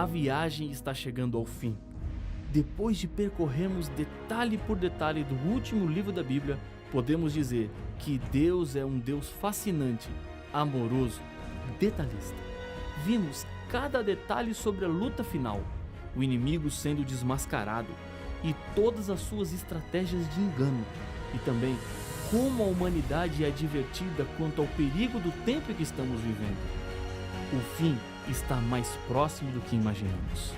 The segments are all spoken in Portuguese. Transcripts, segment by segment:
a viagem está chegando ao fim. Depois de percorrermos detalhe por detalhe do último livro da Bíblia, podemos dizer que Deus é um Deus fascinante, amoroso, detalhista. Vimos cada detalhe sobre a luta final, o inimigo sendo desmascarado e todas as suas estratégias de engano, e também como a humanidade é advertida quanto ao perigo do tempo em que estamos vivendo. O fim está mais próximo do que imaginamos.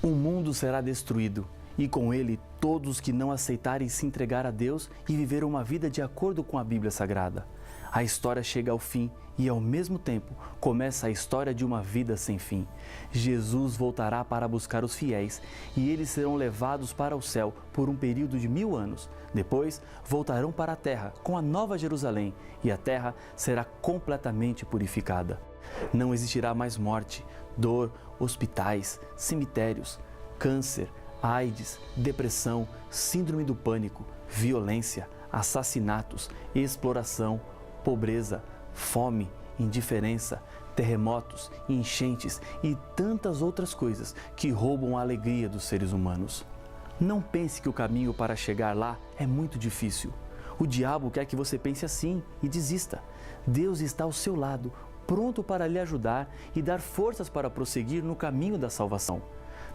O mundo será destruído, e com ele todos que não aceitarem se entregar a Deus e viver uma vida de acordo com a Bíblia Sagrada. A história chega ao fim e, ao mesmo tempo, começa a história de uma vida sem fim. Jesus voltará para buscar os fiéis e eles serão levados para o céu por um período de 1000 anos. Depois, voltarão para a terra com a Nova Jerusalém e a terra será completamente purificada. Não existirá mais morte, dor, hospitais, cemitérios, câncer, AIDS, depressão, síndrome do pânico, violência, assassinatos, exploração, pobreza, fome, indiferença, terremotos, enchentes e tantas outras coisas que roubam a alegria dos seres humanos. Não pense que o caminho para chegar lá é muito difícil. O diabo quer que você pense assim e desista. Deus está ao seu lado, pronto para lhe ajudar e dar forças para prosseguir no caminho da salvação.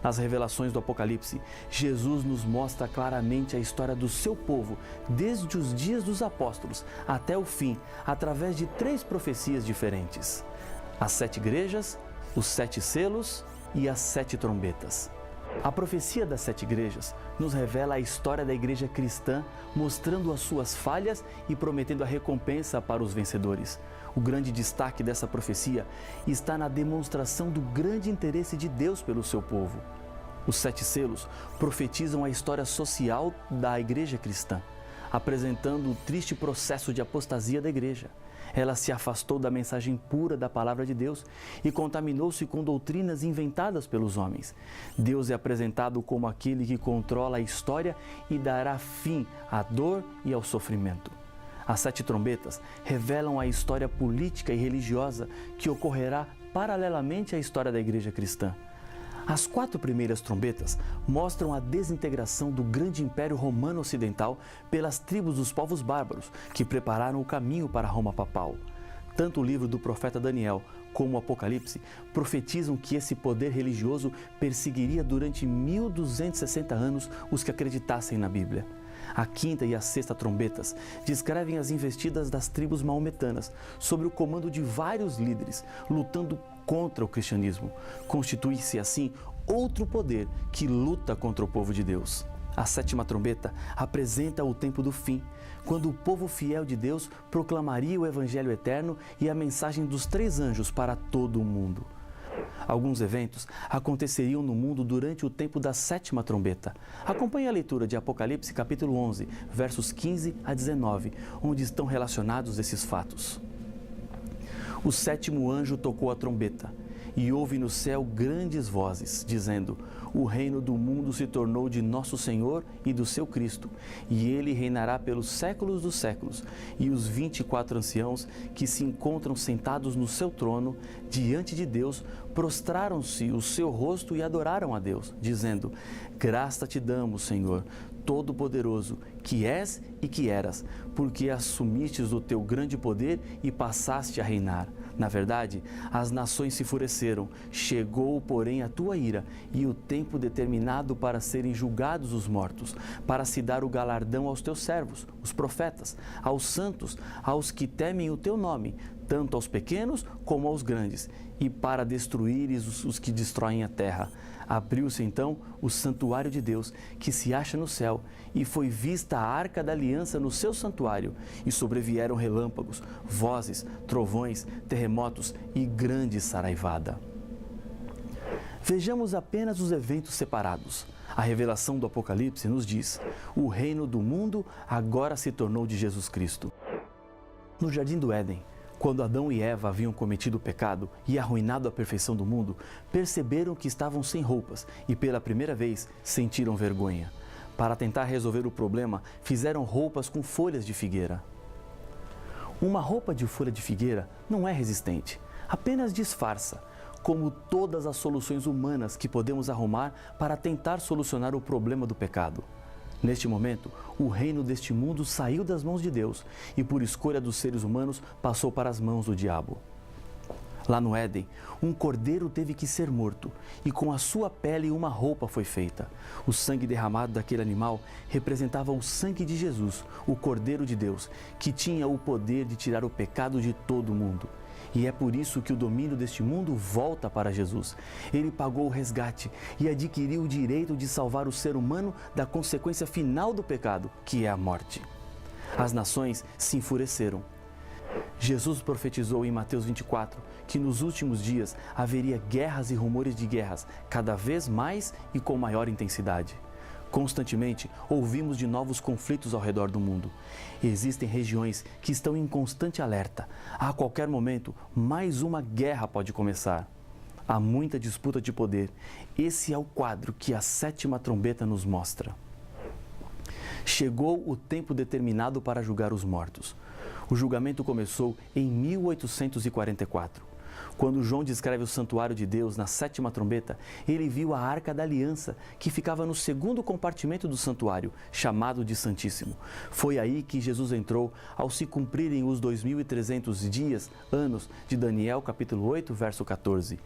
Nas revelações do Apocalipse, Jesus nos mostra claramente a história do seu povo, desde os dias dos apóstolos até o fim, através de 3 profecias diferentes: as 7 igrejas, os 7 selos e as 7 trombetas. A profecia das 7 igrejas nos revela a história da igreja cristã, mostrando as suas falhas e prometendo a recompensa para os vencedores. O grande destaque dessa profecia está na demonstração do grande interesse de Deus pelo seu povo. Os 7 selos profetizam a história social da igreja cristã, apresentando o triste processo de apostasia da igreja. Ela se afastou da mensagem pura da palavra de Deus e contaminou-se com doutrinas inventadas pelos homens. Deus é apresentado como aquele que controla a história e dará fim à dor e ao sofrimento. As 7 trombetas revelam a história política e religiosa que ocorrerá paralelamente à história da igreja cristã. As 4 primeiras trombetas mostram a desintegração do grande Império Romano Ocidental pelas tribos dos povos bárbaros, que prepararam o caminho para Roma papal. Tanto o livro do profeta Daniel como o Apocalipse profetizam que esse poder religioso perseguiria durante 1260 anos os que acreditassem na Bíblia. A 5ª e a 6ª trombetas descrevem as investidas das tribos maometanas, sob o comando de vários líderes, lutando contra o cristianismo. Constitui-se assim outro poder que luta contra o povo de Deus. A 7ª trombeta apresenta o tempo do fim, quando o povo fiel de Deus proclamaria o Evangelho eterno e a mensagem dos 3 anjos para todo o mundo. Alguns eventos aconteceriam no mundo durante o tempo da 7ª trombeta. Acompanhe a leitura de Apocalipse capítulo 11, versos 15 a 19, onde estão relacionados esses fatos. O 7º anjo tocou a trombeta, e houve no céu grandes vozes, dizendo: o reino do mundo se tornou de nosso Senhor e do seu Cristo, e ele reinará pelos séculos dos séculos. E os 24 anciãos que se encontram sentados no seu trono, diante de Deus, prostraram-se o seu rosto e adoraram a Deus, dizendo: graça te damos, Senhor, Todo-Poderoso, que és e que eras, porque assumistes o teu grande poder e passaste a reinar. Na verdade, as nações se enfureceram, chegou, porém, a tua ira e o tempo determinado para serem julgados os mortos, para se dar o galardão aos teus servos, os profetas, aos santos, aos que temem o teu nome, tanto aos pequenos como aos grandes, e para destruíres os que destroem a terra. Abriu-se então o santuário de Deus, que se acha no céu, e foi vista a arca da aliança no seu santuário, e sobrevieram relâmpagos, vozes, trovões, terremotos e grande saraivada. Vejamos apenas os eventos separados. A revelação do Apocalipse nos diz: o reino do mundo agora se tornou de Jesus Cristo. No Jardim do Éden, Quando Adão e Eva haviam cometido o pecado e arruinado a perfeição do mundo, perceberam que estavam sem roupas e pela primeira vez sentiram vergonha. Para tentar resolver o problema, fizeram roupas com folhas de figueira. Uma roupa de folha de figueira não é resistente, apenas disfarça, como todas as soluções humanas que podemos arrumar para tentar solucionar o problema do pecado. Neste momento, o reino deste mundo saiu das mãos de Deus e, por escolha dos seres humanos, passou para as mãos do diabo. Lá no Éden, um cordeiro teve que ser morto e com a sua pele uma roupa foi feita. O sangue derramado daquele animal representava o sangue de Jesus, o Cordeiro de Deus, que tinha o poder de tirar o pecado de todo o mundo. E é por isso que o domínio deste mundo volta para Jesus. Ele pagou o resgate e adquiriu o direito de salvar o ser humano da consequência final do pecado, que é a morte. As nações se enfureceram. Jesus profetizou em Mateus 24 que nos últimos dias haveria guerras e rumores de guerras, cada vez mais e com maior intensidade. Constantemente ouvimos de novos conflitos ao redor do mundo. Existem regiões que estão em constante alerta. A qualquer momento, mais uma guerra pode começar. Há muita disputa de poder. Esse é o quadro que a 7ª trombeta nos mostra. Chegou o tempo determinado para julgar os mortos. O julgamento começou em 1844. Quando João descreve o santuário de Deus na 7ª trombeta, ele viu a Arca da Aliança, que ficava no segundo compartimento do santuário, chamado de Santíssimo. Foi aí que Jesus entrou ao se cumprirem os 2.300 dias, anos, de Daniel capítulo 8, verso 14.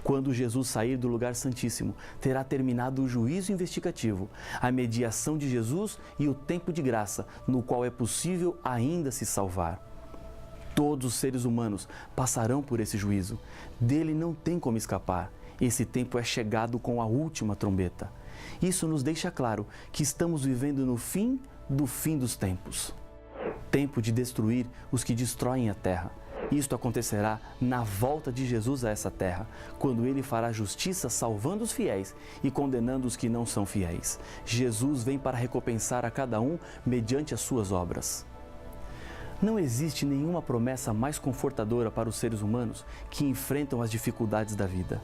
Quando Jesus sair do lugar santíssimo, terá terminado o juízo investigativo, a mediação de Jesus e o tempo de graça, no qual é possível ainda se salvar. Todos os seres humanos passarão por esse juízo. Dele não tem como escapar. Esse tempo é chegado com a última trombeta. Isso nos deixa claro que estamos vivendo no fim do fim dos tempos. Tempo de destruir os que destroem a terra. Isto acontecerá na volta de Jesus a essa terra, quando ele fará justiça salvando os fiéis e condenando os que não são fiéis. Jesus vem para recompensar a cada um mediante as suas obras. Não existe nenhuma promessa mais confortadora para os seres humanos que enfrentam as dificuldades da vida.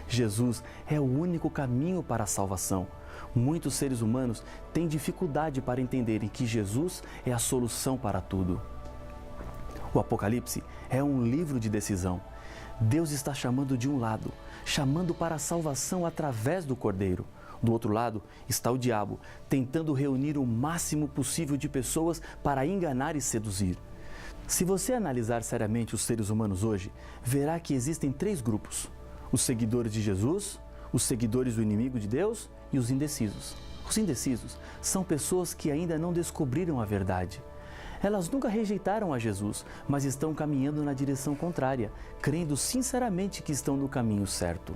Jesus é o único caminho para a salvação. Muitos seres humanos têm dificuldade para entenderem que Jesus é a solução para tudo. O Apocalipse é um livro de decisão. Deus está chamando de um lado, chamando para a salvação através do Cordeiro. Do outro lado está o diabo, tentando reunir o máximo possível de pessoas para enganar e seduzir. Se você analisar seriamente os seres humanos hoje, verá que existem 3 grupos: os seguidores de Jesus, os seguidores do inimigo de Deus e os indecisos. Os indecisos são pessoas que ainda não descobriram a verdade. Elas nunca rejeitaram a Jesus, mas estão caminhando na direção contrária, crendo sinceramente que estão no caminho certo.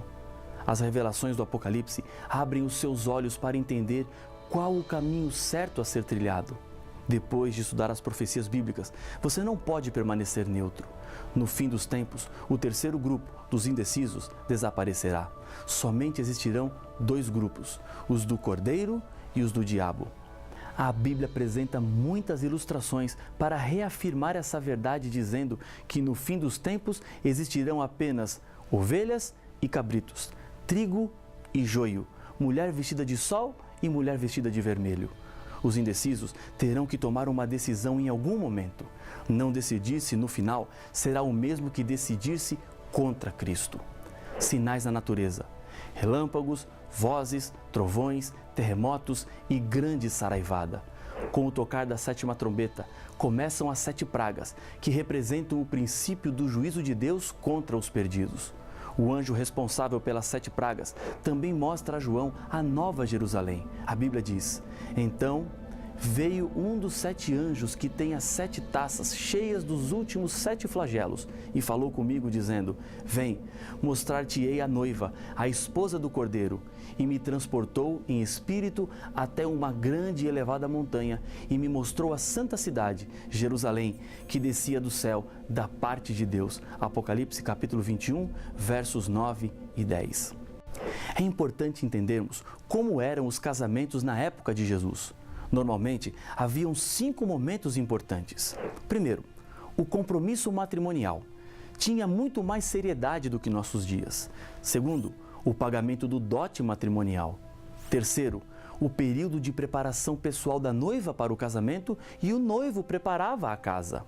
As revelações do Apocalipse abrem os seus olhos para entender qual o caminho certo a ser trilhado. Depois de estudar as profecias bíblicas, você não pode permanecer neutro. No fim dos tempos, o terceiro grupo, dos indecisos, desaparecerá. Somente existirão 2 grupos, os do Cordeiro e os do diabo. A Bíblia apresenta muitas ilustrações para reafirmar essa verdade, dizendo que no fim dos tempos existirão apenas ovelhas e cabritos, trigo e joio, mulher vestida de sol e mulher vestida de vermelho. Os indecisos terão que tomar uma decisão em algum momento. Não decidir-se no final será o mesmo que decidir-se contra Cristo. Sinais na natureza: relâmpagos, vozes, trovões, terremotos e grande saraivada. Com o tocar da 7ª trombeta, começam as 7 pragas, que representam o princípio do juízo de Deus contra os perdidos. O anjo responsável pelas 7 pragas também mostra a João a Nova Jerusalém. A Bíblia diz: então veio um dos 7 anjos que tem as 7 taças cheias dos últimos 7 flagelos e falou comigo dizendo: vem, mostrar-te-ei a noiva, a esposa do Cordeiro. E me transportou em espírito até uma grande e elevada montanha e me mostrou a santa cidade, Jerusalém, que descia do céu da parte de Deus. Apocalipse capítulo 21, versos 9 e 10. É importante entendermos como eram os casamentos na época de Jesus. Normalmente, haviam 5 momentos importantes. Primeiro, o compromisso matrimonial tinha muito mais seriedade do que nossos dias. Segundo, o pagamento do dote matrimonial. Terceiro, o período de preparação pessoal da noiva para o casamento e o noivo preparava a casa.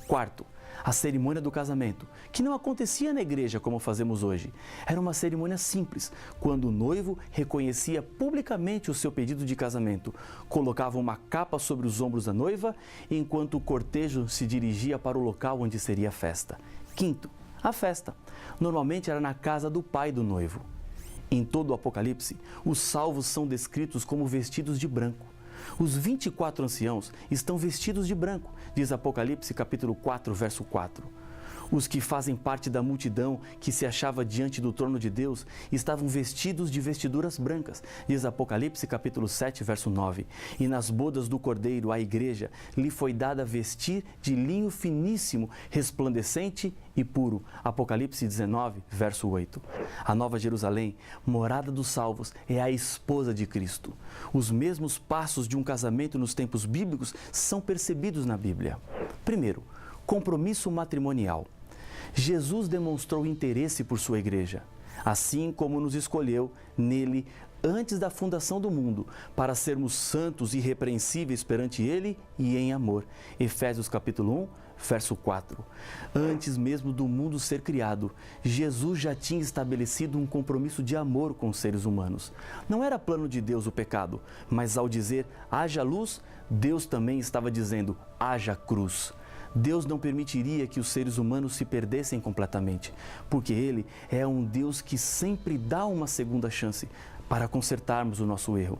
Quarto, a cerimônia do casamento, que não acontecia na igreja como fazemos hoje. Era uma cerimônia simples, quando o noivo reconhecia publicamente o seu pedido de casamento, colocava uma capa sobre os ombros da noiva, enquanto o cortejo se dirigia para o local onde seria a festa. Quinto, a festa. Normalmente era na casa do pai do noivo. Em todo o Apocalipse, os salvos são descritos como vestidos de branco. Os 24 anciãos estão vestidos de branco, diz Apocalipse capítulo 4, verso 4. Os que fazem parte da multidão que se achava diante do trono de Deus estavam vestidos de vestiduras brancas, diz Apocalipse capítulo 7, verso 9. E nas bodas do Cordeiro, a igreja, lhe foi dada vestir de linho finíssimo, resplandecente e puro. Apocalipse 19, verso 8. A Nova Jerusalém, morada dos salvos, é a esposa de Cristo. Os mesmos passos de um casamento nos tempos bíblicos são percebidos na Bíblia. Primeiro, compromisso matrimonial. Jesus demonstrou interesse por sua igreja, assim como nos escolheu nele antes da fundação do mundo, para sermos santos e irrepreensíveis perante ele e em amor. Efésios capítulo 1, verso 4. Antes mesmo do mundo ser criado, Jesus já tinha estabelecido um compromisso de amor com os seres humanos. Não era plano de Deus o pecado, mas ao dizer haja luz, Deus também estava dizendo haja cruz. Deus não permitiria que os seres humanos se perdessem completamente, porque Ele é um Deus que sempre dá uma segunda chance para consertarmos o nosso erro.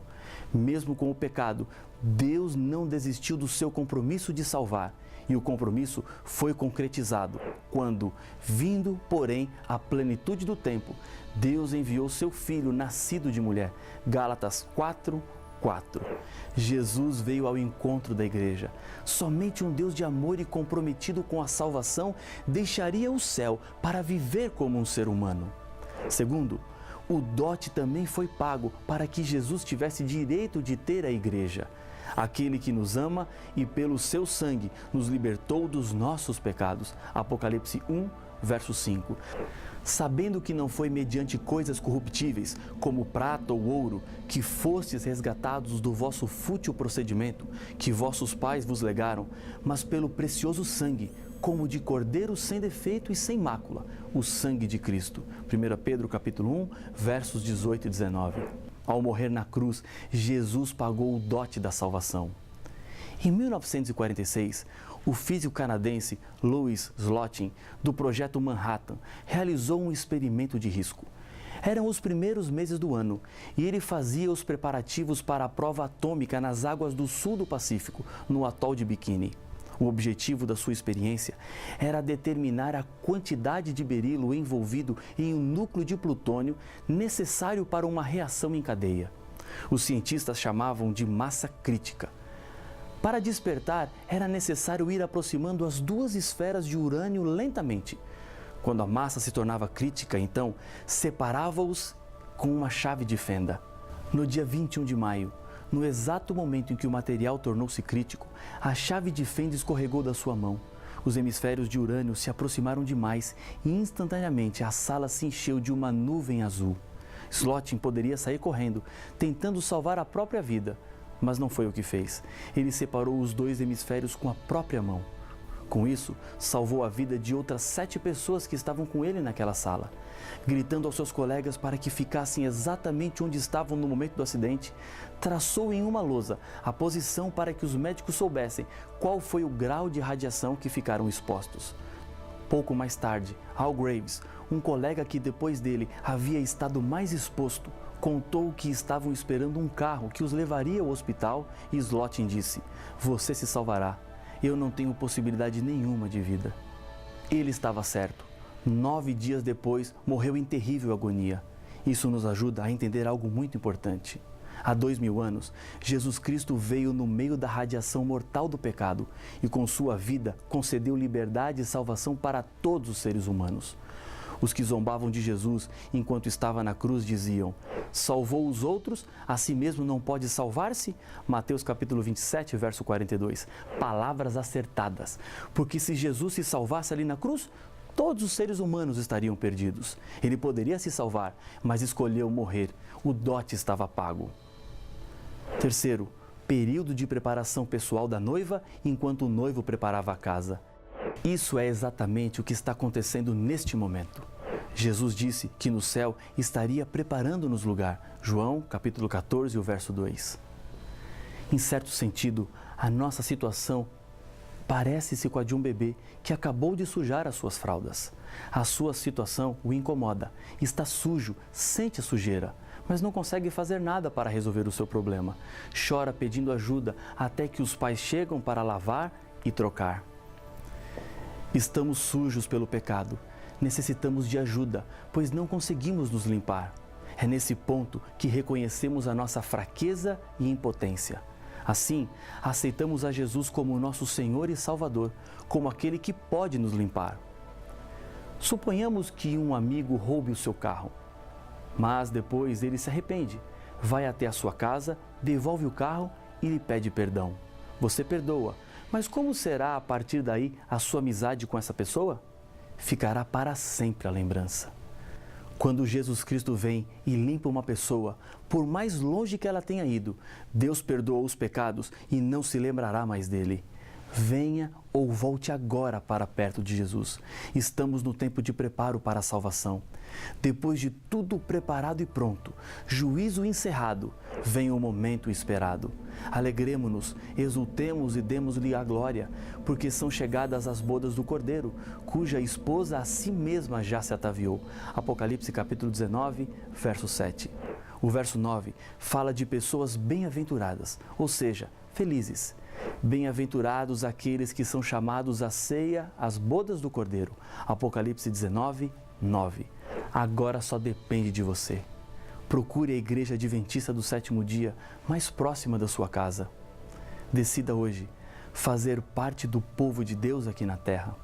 Mesmo com o pecado, Deus não desistiu do seu compromisso de salvar, e o compromisso foi concretizado quando, vindo, porém, à plenitude do tempo, Deus enviou seu Filho nascido de mulher. Gálatas 4, 4. Jesus veio ao encontro da igreja. Somente um Deus de amor e comprometido com a salvação deixaria o céu para viver como um ser humano. Segundo, o dote também foi pago para que Jesus tivesse direito de ter a igreja. Aquele que nos ama e pelo seu sangue nos libertou dos nossos pecados. Apocalipse 1, verso 5. Sabendo que não foi mediante coisas corruptíveis, como prata ou ouro, que fostes resgatados do vosso fútil procedimento, que vossos pais vos legaram, mas pelo precioso sangue, como de cordeiro sem defeito e sem mácula, o sangue de Cristo. 1 Pedro capítulo 1, versos 18 e 19. Ao morrer na cruz, Jesus pagou o dote da salvação. Em 1946, o físico canadense Louis Slotin, do Projeto Manhattan, realizou um experimento de risco. Eram os primeiros meses do ano e ele fazia os preparativos para a prova atômica nas águas do sul do Pacífico, no atol de Bikini. O objetivo da sua experiência era determinar a quantidade de berilo envolvido em um núcleo de plutônio necessário para uma reação em cadeia. Os cientistas chamavam de massa crítica. Para despertar, era necessário ir aproximando as duas esferas de urânio lentamente. Quando a massa se tornava crítica, então, separava-os com uma chave de fenda. No dia 21 de maio, no exato momento em que o material tornou-se crítico, a chave de fenda escorregou da sua mão. Os hemisférios de urânio se aproximaram demais e instantaneamente a sala se encheu de uma nuvem azul. Slotin poderia sair correndo, tentando salvar a própria vida, mas não foi o que fez. Ele separou os dois hemisférios com a própria mão. Com isso, salvou a vida de outras 7 pessoas que estavam com ele naquela sala. Gritando aos seus colegas para que ficassem exatamente onde estavam no momento do acidente, traçou em uma lousa a posição para que os médicos soubessem qual foi o grau de radiação que ficaram expostos. Pouco mais tarde, Al Graves, um colega que depois dele havia estado mais exposto, contou que estavam esperando um carro que os levaria ao hospital e Slotin disse: "Você se salvará. Eu não tenho possibilidade nenhuma de vida." Ele estava certo. 9 dias depois, morreu em terrível agonia. Isso nos ajuda a entender algo muito importante. Há 2000 anos, Jesus Cristo veio no meio da radiação mortal do pecado e com sua vida concedeu liberdade e salvação para todos os seres humanos. Os que zombavam de Jesus enquanto estava na cruz diziam: salvou os outros, a si mesmo não pode salvar-se? Mateus capítulo 27, verso 42. Palavras acertadas, porque se Jesus se salvasse ali na cruz, todos os seres humanos estariam perdidos. Ele poderia se salvar, mas escolheu morrer. O dote estava pago. Terceiro, período de preparação pessoal da noiva enquanto o noivo preparava a casa. Isso é exatamente o que está acontecendo neste momento. Jesus disse que no céu estaria preparando-nos lugar. João, capítulo 14, o verso 2. Em certo sentido, a nossa situação parece-se com a de um bebê que acabou de sujar as suas fraldas. A sua situação o incomoda, está sujo, sente a sujeira, mas não consegue fazer nada para resolver o seu problema. Chora pedindo ajuda até que os pais chegam para lavar e trocar. Estamos sujos pelo pecado. Necessitamos de ajuda, pois não conseguimos nos limpar. É nesse ponto que reconhecemos a nossa fraqueza e impotência. Assim, aceitamos a Jesus como nosso Senhor e Salvador, como aquele que pode nos limpar. Suponhamos que um amigo roube o seu carro, mas depois ele se arrepende, vai até a sua casa, devolve o carro e lhe pede perdão. Você perdoa, mas como será a partir daí a sua amizade com essa pessoa? Ficará para sempre a lembrança. Quando Jesus Cristo vem e limpa uma pessoa, por mais longe que ela tenha ido, Deus perdoa os pecados e não se lembrará mais dele. Venha ou volte agora para perto de Jesus. Estamos no tempo de preparo para a salvação. Depois de tudo preparado e pronto, juízo encerrado, vem o momento esperado. Alegremo-nos, exultemos e demos-lhe a glória, porque são chegadas as bodas do Cordeiro, cuja esposa a si mesma já se ataviou. Apocalipse capítulo 19, verso 7. O verso 9 fala de pessoas bem-aventuradas, ou seja, felizes. Bem-aventurados aqueles que são chamados à ceia, às bodas do Cordeiro. Apocalipse 19, 9. Agora só depende de você. Procure a Igreja Adventista do Sétimo Dia mais próxima da sua casa. Decida hoje fazer parte do povo de Deus aqui na terra.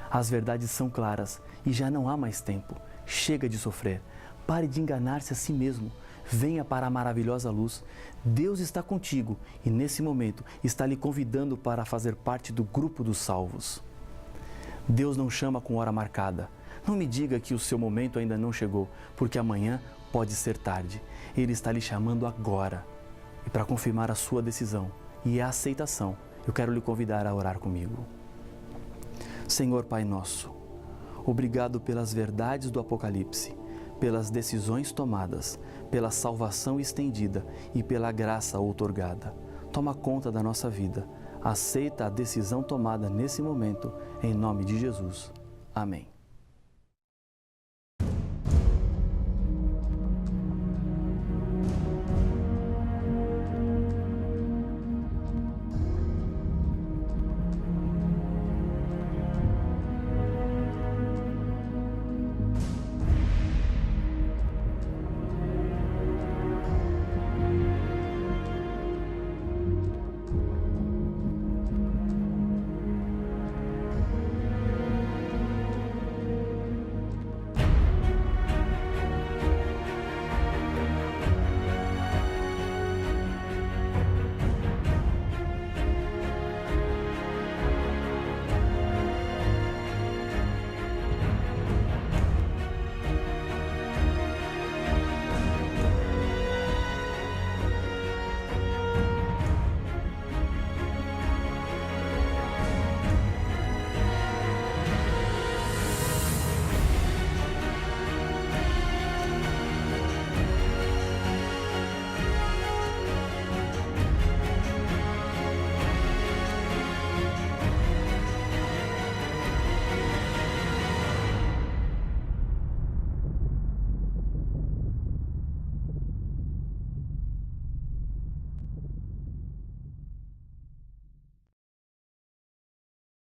As verdades são claras e já não há mais tempo. Chega de sofrer. Pare de enganar-se a si mesmo. Venha para a maravilhosa luz. Deus está contigo e nesse momento está lhe convidando para fazer parte do grupo dos salvos. Deus não chama com hora marcada. Não me diga que o seu momento ainda não chegou, porque amanhã pode ser tarde. Ele está lhe chamando agora. E para confirmar a sua decisão e a aceitação, eu quero lhe convidar a orar comigo. Senhor Pai nosso, obrigado pelas verdades do Apocalipse, pelas decisões tomadas, pela salvação estendida e pela graça outorgada. Toma conta da nossa vida. Aceita a decisão tomada nesse momento, em nome de Jesus. Amém.